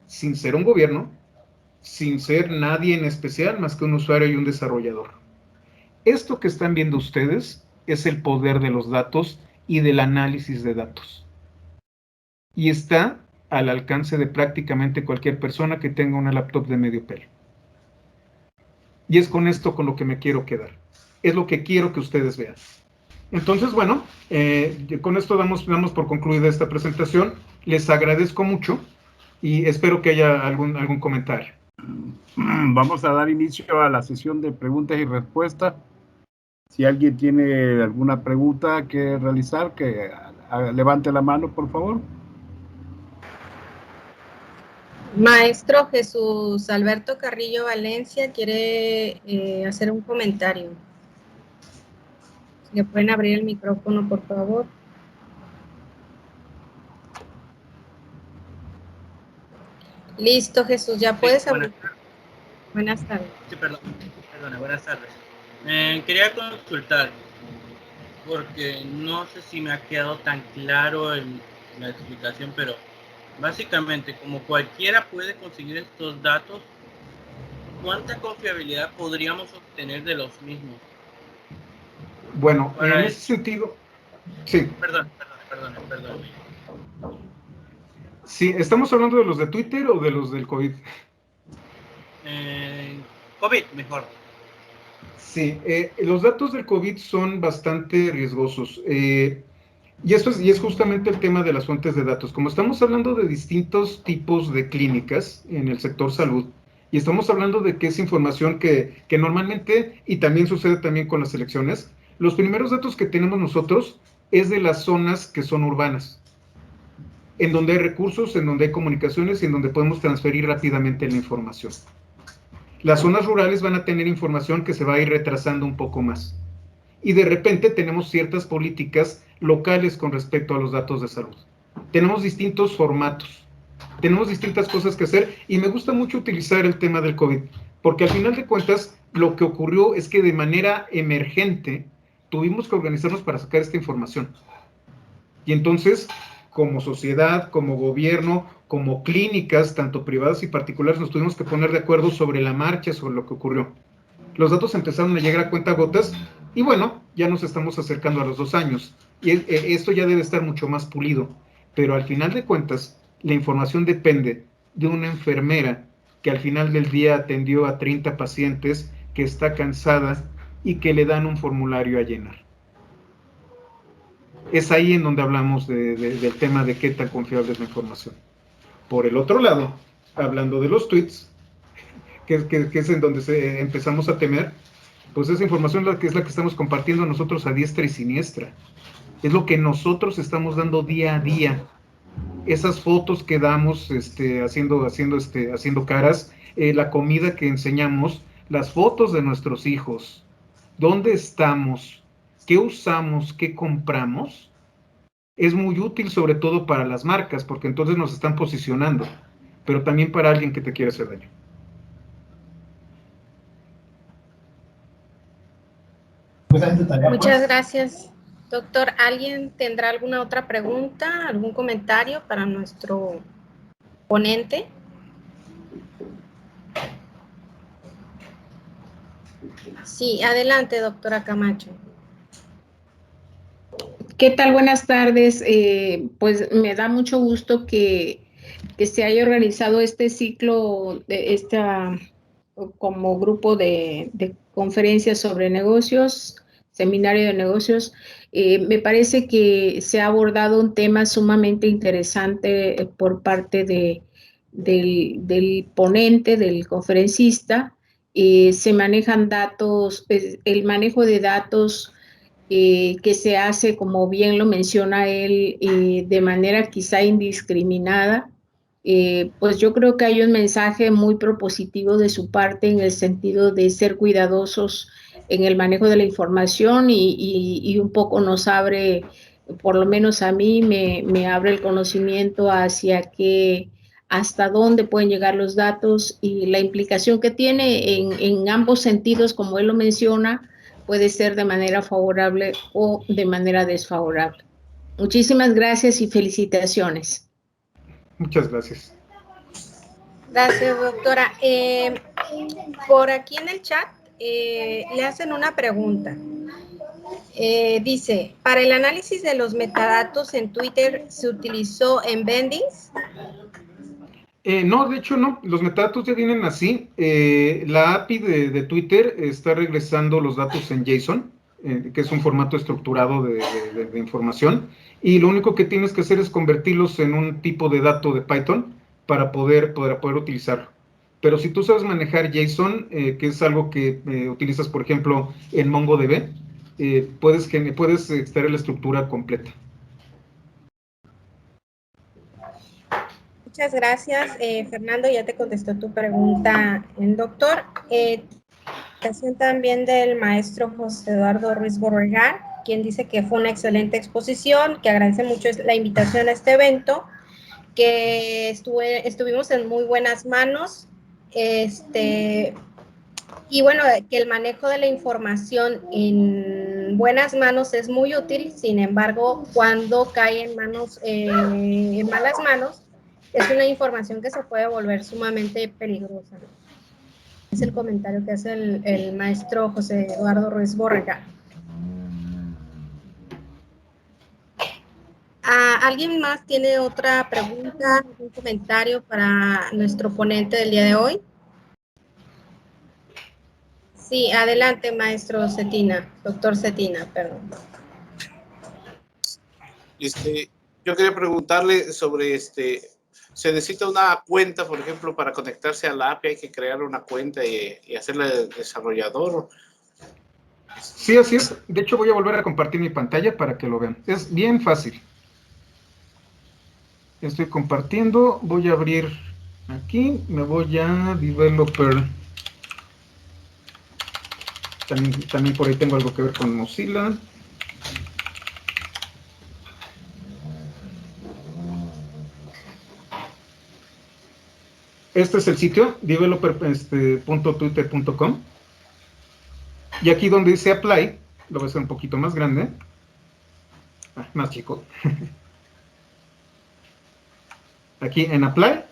sin ser un gobierno, sin ser nadie en especial más que un usuario y un desarrollador. Esto que están viendo ustedes es el poder de los datos y del análisis de datos. Y está al alcance de prácticamente cualquier persona que tenga una laptop de medio pelo. Y es con esto con lo que me quiero quedar. Es lo que quiero que ustedes vean. Entonces, bueno, con esto damos por concluida esta presentación. Les agradezco mucho y espero que haya algún comentario. Vamos a dar inicio a la sesión de preguntas y respuestas. Si alguien tiene alguna pregunta que realizar, que levante la mano, por favor. Maestro Jesús Alberto Carrillo Valencia quiere hacer un comentario. ¿Le pueden abrir el micrófono, por favor? Listo, Jesús, ya puedes abrir. Buenas tardes. Sí, perdona, buenas tardes. Quería consultar, porque no sé si me ha quedado tan claro en la explicación, pero básicamente, como cualquiera puede conseguir estos datos, ¿cuánta confiabilidad podríamos obtener de los mismos? Bueno, en ese sentido, sí. Perdón. Sí, ¿estamos hablando de los de Twitter o de los del COVID? COVID, mejor. Sí, los datos del COVID son bastante riesgosos. Y es justamente el tema de las fuentes de datos. Como estamos hablando de distintos tipos de clínicas en el sector salud, y estamos hablando de que es información que normalmente, y también sucede también con las elecciones, los primeros datos que tenemos nosotros es de las zonas que son urbanas, en donde hay recursos, en donde hay comunicaciones y en donde podemos transferir rápidamente la información. Las zonas rurales van a tener información que se va a ir retrasando un poco más. Y de repente tenemos ciertas políticas locales con respecto a los datos de salud. Tenemos distintos formatos, tenemos distintas cosas que hacer y me gusta mucho utilizar el tema del COVID, porque al final de cuentas lo que ocurrió es que de manera emergente tuvimos que organizarnos para sacar esta información. Y entonces, como sociedad, como gobierno, como clínicas, tanto privadas y particulares, nos tuvimos que poner de acuerdo sobre la marcha, sobre lo que ocurrió. Los datos empezaron a llegar a cuentagotas y bueno, ya nos estamos acercando a los 2 años. Y esto ya debe estar mucho más pulido. Pero al final de cuentas, la información depende de una enfermera que al final del día atendió a 30 pacientes, que está cansada y que le dan un formulario a llenar. Es ahí en donde hablamos del tema de qué tan confiable es la información. Por el otro lado, hablando de los tweets, que es en donde empezamos a temer, pues esa información es la que estamos compartiendo nosotros a diestra y siniestra. Es lo que nosotros estamos dando día a día. Esas fotos que damos haciendo caras, la comida que enseñamos, las fotos de nuestros hijos, dónde estamos, qué usamos, qué compramos, es muy útil sobre todo para las marcas, porque entonces nos están posicionando, pero también para alguien que te quiere hacer daño. Muchas gracias, doctor. ¿Alguien tendrá alguna otra pregunta, algún comentario para nuestro ponente? Sí, adelante, doctora Camacho. ¿Qué tal? Buenas tardes. Pues me da mucho gusto que se haya organizado este ciclo, como grupo de conferencias sobre negocios, seminario de negocios. Me parece que se ha abordado un tema sumamente interesante por parte de del ponente, del conferencista. Se manejan datos, el manejo de datos que se hace, como bien lo menciona él, de manera quizá indiscriminada. Pues yo creo que hay un mensaje muy propositivo de su parte en el sentido de ser cuidadosos en el manejo de la información y un poco nos abre, por lo menos a mí, me abre el conocimiento hacia hasta dónde pueden llegar los datos y la implicación que tiene en ambos sentidos, como él lo menciona, puede ser de manera favorable o de manera desfavorable. Muchísimas gracias y felicitaciones. Muchas gracias. Gracias, doctora. Por aquí en el chat le hacen una pregunta. Dice, ¿para el análisis de los metadatos en Twitter se utilizó Embeddings? No, de hecho no, los metadatos ya vienen así. La API de Twitter está regresando los datos en JSON, que es un formato estructurado de información, y lo único que tienes que hacer es convertirlos en un tipo de dato de Python para poder utilizarlo. Pero si tú sabes manejar JSON, que es algo que utilizas, por ejemplo, en MongoDB, puedes extraer la estructura completa. Muchas gracias, Fernando. Ya te contestó tu pregunta el doctor. También del maestro José Eduardo Ruiz Borregar, quien dice que fue una excelente exposición, que agradece mucho la invitación a este evento, que estuvimos en muy buenas manos, y bueno, que el manejo de la información en buenas manos es muy útil. Sin embargo, cuando cae en malas manos, es una información que se puede volver sumamente peligrosa. Es el comentario que hace el maestro José Eduardo Ruiz Borregar. ¿Alguien más tiene otra pregunta, un comentario para nuestro ponente del día de hoy? Sí, adelante, maestro Cetina, doctor Cetina, perdón. Yo quería preguntarle sobre ¿se necesita una cuenta, por ejemplo, para conectarse a la API? ¿Hay que crear una cuenta y hacerla de desarrollador? Sí, así es. De hecho, voy a volver a compartir mi pantalla para que lo vean. Es bien fácil. Estoy compartiendo. Voy a abrir aquí. Me voy a Developer. También por ahí tengo algo que ver con Mozilla. Este es el sitio, developer.twitter.com. Y aquí donde dice Apply, lo voy a hacer un poquito más grande. Más chico. Aquí en Apply.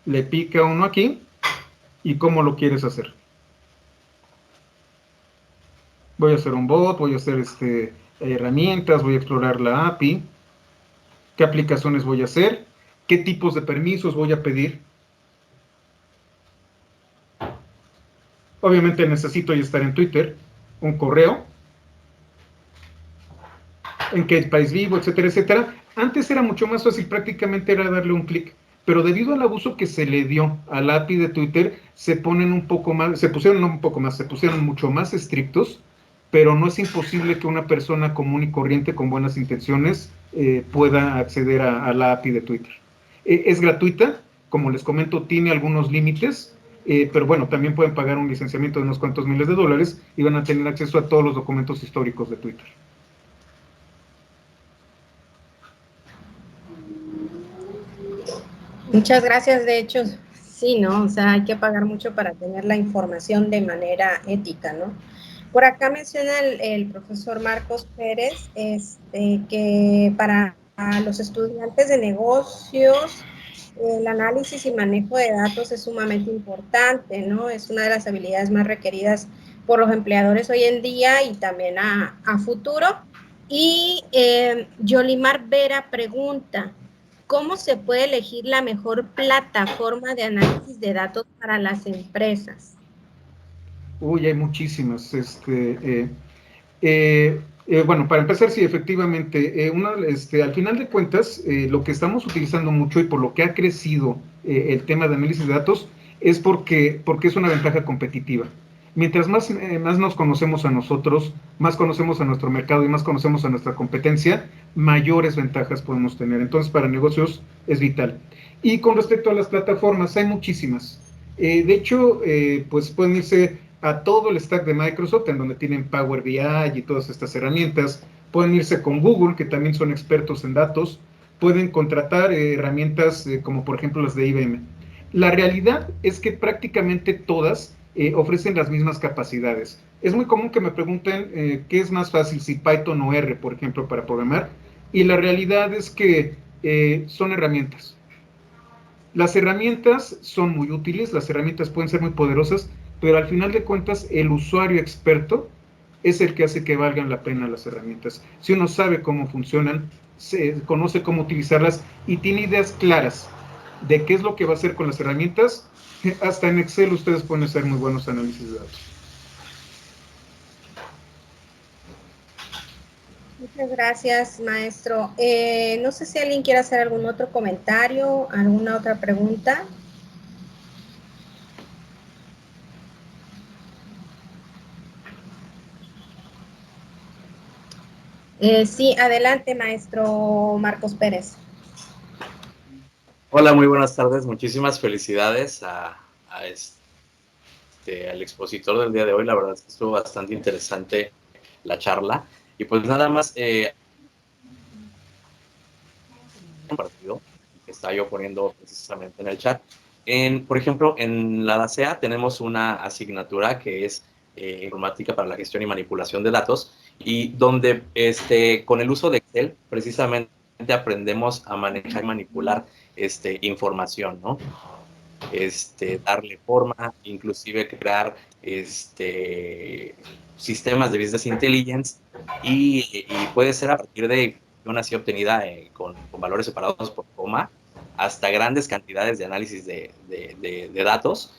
Le pica uno aquí. ¿Y cómo lo quieres hacer? Voy a hacer un bot, voy a hacer herramientas, voy a explorar la API. ¿Qué aplicaciones voy a hacer? ¿Qué tipos de permisos voy a pedir? Obviamente necesito ya estar en Twitter, un correo, en qué país vivo, etcétera, etcétera. Antes era mucho más fácil, prácticamente era darle un clic, pero debido al abuso que se le dio a la API de Twitter, se pusieron mucho más estrictos, pero no es imposible que una persona común y corriente con buenas intenciones pueda acceder a la API de Twitter. Es gratuita, como les comento, tiene algunos límites, pero bueno, también pueden pagar un licenciamiento de unos cuantos miles de dólares y van a tener acceso a todos los documentos históricos de Twitter. Muchas gracias. De hecho, sí, ¿no? O sea, hay que pagar mucho para tener la información de manera ética, ¿no? Por acá menciona el profesor Marcos Pérez que para los estudiantes de negocios el análisis y manejo de datos es sumamente importante, ¿no? Es una de las habilidades más requeridas por los empleadores hoy en día y también a futuro. Y Yolimar Vera pregunta, ¿cómo se puede elegir la mejor plataforma de análisis de datos para las empresas? Uy, hay muchísimas. Bueno, para empezar, sí, efectivamente, al final de cuentas, lo que estamos utilizando mucho y por lo que ha crecido el tema de análisis de datos es porque es una ventaja competitiva. Mientras más nos conocemos a nosotros, más conocemos a nuestro mercado y más conocemos a nuestra competencia, mayores ventajas podemos tener. Entonces, para negocios es vital. Y con respecto a las plataformas, hay muchísimas. De hecho, pues pueden irse a todo el stack de Microsoft, en donde tienen Power BI y todas estas herramientas. Pueden irse con Google, que también son expertos en datos. Pueden contratar herramientas como por ejemplo las de IBM. La realidad es que prácticamente todas ofrecen las mismas capacidades. Es muy común que me pregunten qué es más fácil, si Python o R, por ejemplo, para programar. Y la realidad es que son herramientas. Las herramientas son muy útiles, las herramientas pueden ser muy poderosas, pero al final de cuentas el usuario experto es el que hace que valgan la pena las herramientas. Si uno sabe cómo funcionan, se conoce cómo utilizarlas y tiene ideas claras de qué es lo que va a hacer con las herramientas, hasta en Excel ustedes pueden hacer muy buenos análisis de datos. Muchas gracias, maestro. No sé si alguien quiere hacer algún otro comentario, alguna otra pregunta. Sí, adelante, maestro Marcos Pérez. Hola, muy buenas tardes. Muchísimas felicidades al expositor del día de hoy. La verdad es que estuvo bastante interesante la charla. Y pues nada más, compartido, que estaba yo poniendo precisamente en el chat. Por ejemplo, en la DACEA tenemos una asignatura que es informática para la gestión y manipulación de datos, y donde con el uso de Excel precisamente aprendemos a manejar y manipular información, ¿no? Darle forma, inclusive crear sistemas de business intelligence, y puede ser a partir de información así obtenida con valores separados por coma, hasta grandes cantidades de análisis de datos.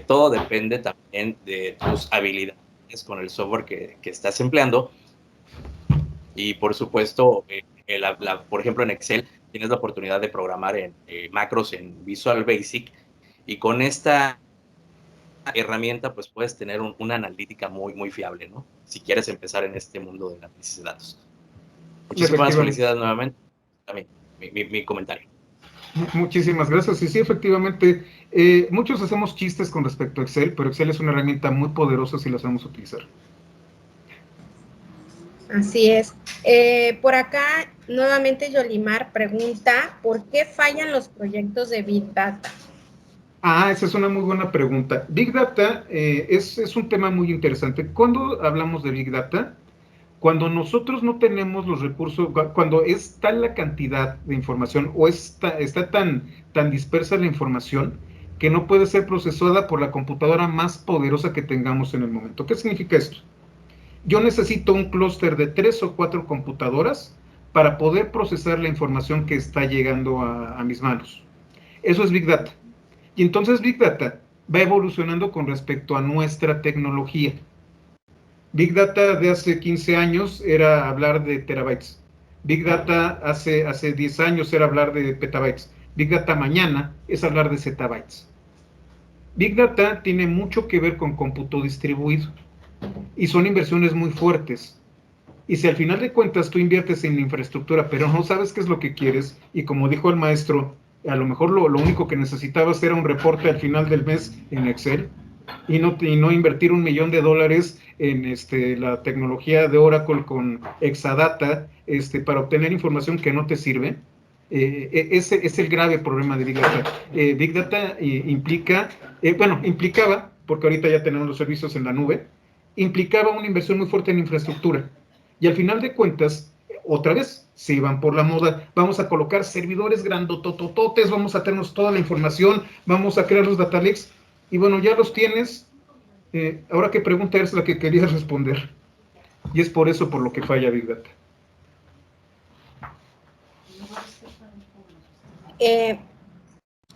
Todo depende también de tus habilidades con el software que estás empleando. Y por supuesto, por ejemplo, en Excel tienes la oportunidad de programar en macros en Visual Basic, y con esta herramienta pues puedes tener una analítica muy, muy fiable, ¿no? Si quieres empezar en este mundo del análisis de datos. Muchísimas felicidades nuevamente. También mi comentario. Muchísimas gracias. Y sí, efectivamente, muchos hacemos chistes con respecto a Excel, pero Excel es una herramienta muy poderosa si la sabemos utilizar. Así es. Por acá, nuevamente Yolimar pregunta, ¿por qué fallan los proyectos de Big Data? Esa es una muy buena pregunta. Big Data es un tema muy interesante. Cuando hablamos de Big Data, cuando nosotros no tenemos los recursos, cuando es tal la cantidad de información o está tan dispersa la información que no puede ser procesada por la computadora más poderosa que tengamos en el momento. ¿Qué significa esto? Yo necesito un clúster de 3 o 4 computadoras para poder procesar la información que está llegando a mis manos. Eso es Big Data. Y entonces Big Data va evolucionando con respecto a nuestra tecnología. Big Data de hace 15 años era hablar de terabytes. Big Data hace 10 años era hablar de petabytes. Big Data mañana es hablar de zettabytes. Big Data tiene mucho que ver con cómputo distribuido y son inversiones muy fuertes. Y si al final de cuentas tú inviertes en infraestructura, pero no sabes qué es lo que quieres, y como dijo el maestro, a lo mejor lo único que necesitabas era un reporte al final del mes en Excel, y no invertir $1 millón en la tecnología de Oracle con Exadata para obtener información que no te sirve. Ese es el grave problema de Big Data. Big Data implicaba, porque ahorita ya tenemos los servicios en la nube, implicaba una inversión muy fuerte en infraestructura. Y al final de cuentas, otra vez, se iban por la moda. Vamos a colocar servidores grandototototes, vamos a tenernos toda la información, vamos a crear los data lakes. Y bueno, ya los tienes. Ahora qué pregunta es la que querías responder. Y es por eso por lo que falla Big Data.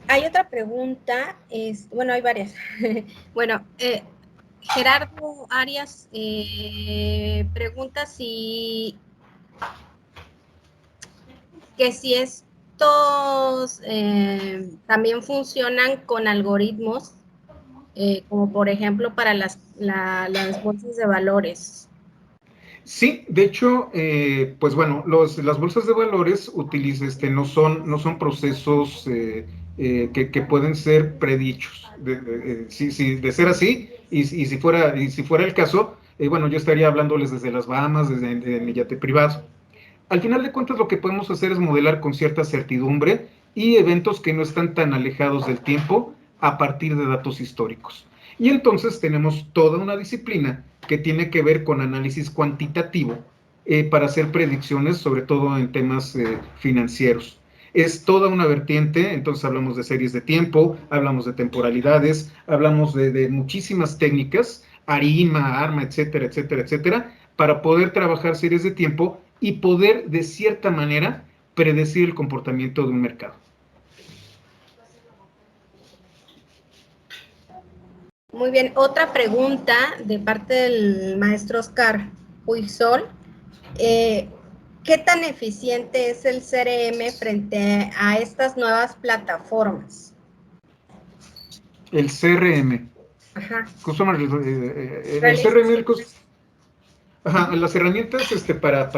Hay otra pregunta, bueno, hay varias. Bueno, Gerardo Arias pregunta que si estos también funcionan con algoritmos, como por ejemplo para las bolsas de valores. Sí, de hecho, pues bueno, las bolsas de valores no son procesos que pueden ser predichos. De ser así, y si fuera el caso, bueno, yo estaría hablándoles desde las Bahamas, desde mi yate privado. Al final de cuentas, lo que podemos hacer es modelar con cierta certidumbre y eventos que no están tan alejados del tiempo a partir de datos históricos. Y entonces tenemos toda una disciplina que tiene que ver con análisis cuantitativo para hacer predicciones, sobre todo en temas financieros. Es toda una vertiente, entonces hablamos de series de tiempo, hablamos de temporalidades, hablamos de muchísimas técnicas, ARIMA, ARMA, etcétera, etcétera, etcétera, para poder trabajar series de tiempo y poder, de cierta manera, predecir el comportamiento de un mercado. Muy bien, otra pregunta de parte del maestro Oscar Puisol. ¿Qué tan eficiente es el CRM frente a estas nuevas plataformas? El CRM. Ajá. El CRM, ajá, las herramientas para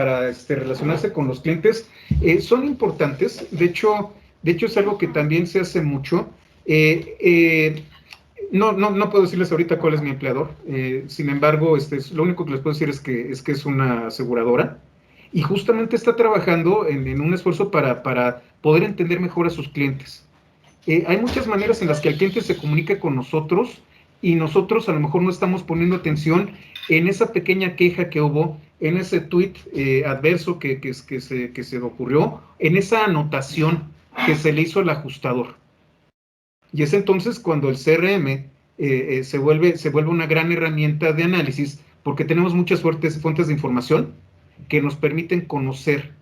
relacionarse con los clientes son importantes. De hecho, es algo que también se hace mucho. No puedo decirles ahorita cuál es mi empleador. Sin embargo, lo único que les puedo decir es que es una aseguradora y justamente está trabajando en un esfuerzo para poder entender mejor a sus clientes. Hay muchas maneras en las que el cliente se comunica con nosotros y nosotros a lo mejor no estamos poniendo atención en esa pequeña queja que hubo, en ese tweet adverso que se ocurrió, en esa anotación que se le hizo al ajustador. Y es entonces cuando el CRM se vuelve una gran herramienta de análisis, porque tenemos muchas fuentes de información que nos permiten conocer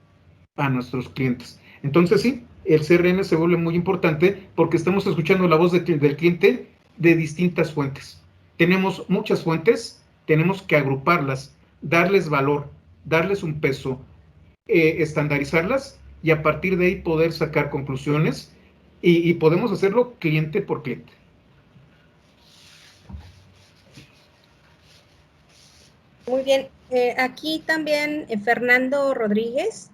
a nuestros clientes. Entonces sí, el CRM se vuelve muy importante porque estamos escuchando la voz del cliente de distintas fuentes. Tenemos muchas fuentes, tenemos que agruparlas, darles valor, darles un peso, estandarizarlas y a partir de ahí poder sacar conclusiones y podemos hacerlo cliente por cliente. Muy bien. Aquí también Fernando Rodríguez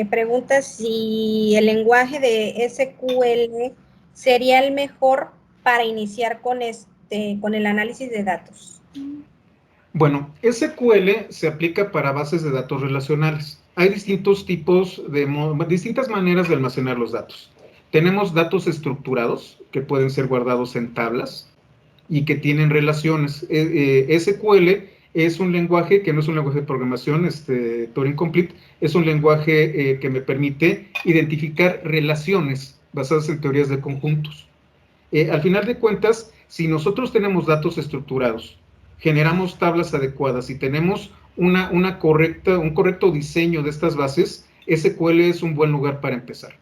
pregunta si el lenguaje de SQL sería el mejor para iniciar con el análisis de datos. Bueno, SQL se aplica para bases de datos relacionales. Hay distintos tipos distintas maneras de almacenar los datos. Tenemos datos estructurados que pueden ser guardados en tablas y que tienen relaciones. SQL es un lenguaje que no es un lenguaje de programación, Turing Complete, es un lenguaje que me permite identificar relaciones basadas en teorías de conjuntos. Al final de cuentas, si nosotros tenemos datos estructurados, generamos tablas adecuadas y tenemos un correcto diseño de estas bases, SQL es un buen lugar para empezar.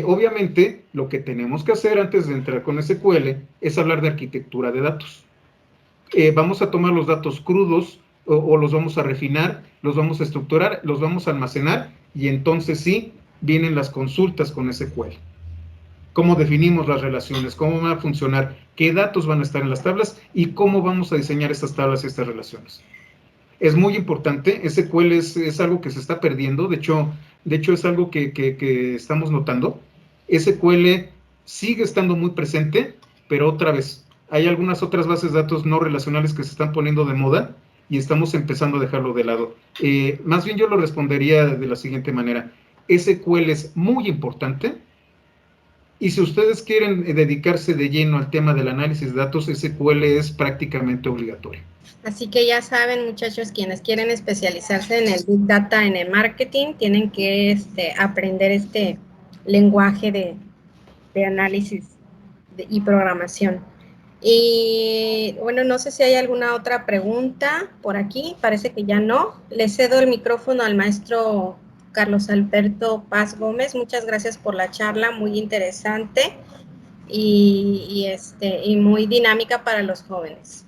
Obviamente, lo que tenemos que hacer antes de entrar con SQL es hablar de arquitectura de datos. Vamos a tomar los datos crudos o los vamos a refinar, los vamos a estructurar, los vamos a almacenar y entonces sí vienen las consultas con SQL. ¿Cómo definimos las relaciones? ¿Cómo van a funcionar? ¿Qué datos van a estar en las tablas? ¿Y cómo vamos a diseñar estas tablas y estas relaciones? Es muy importante. SQL es algo que se está perdiendo. De hecho es algo que estamos notando. SQL sigue estando muy presente, pero otra vez, hay algunas otras bases de datos no relacionales que se están poniendo de moda y estamos empezando a dejarlo de lado. Más bien yo lo respondería de la siguiente manera. SQL es muy importante y si ustedes quieren dedicarse de lleno al tema del análisis de datos, SQL es prácticamente obligatorio. Así que ya saben, muchachos, quienes quieren especializarse en el Big Data, en el marketing, tienen que aprender este lenguaje de análisis y programación. Y bueno, no sé si hay alguna otra pregunta por aquí, parece que ya no. Le cedo el micrófono al maestro Carlos Alberto Paz Gómez. Muchas gracias por la charla, muy interesante y muy dinámica para los jóvenes.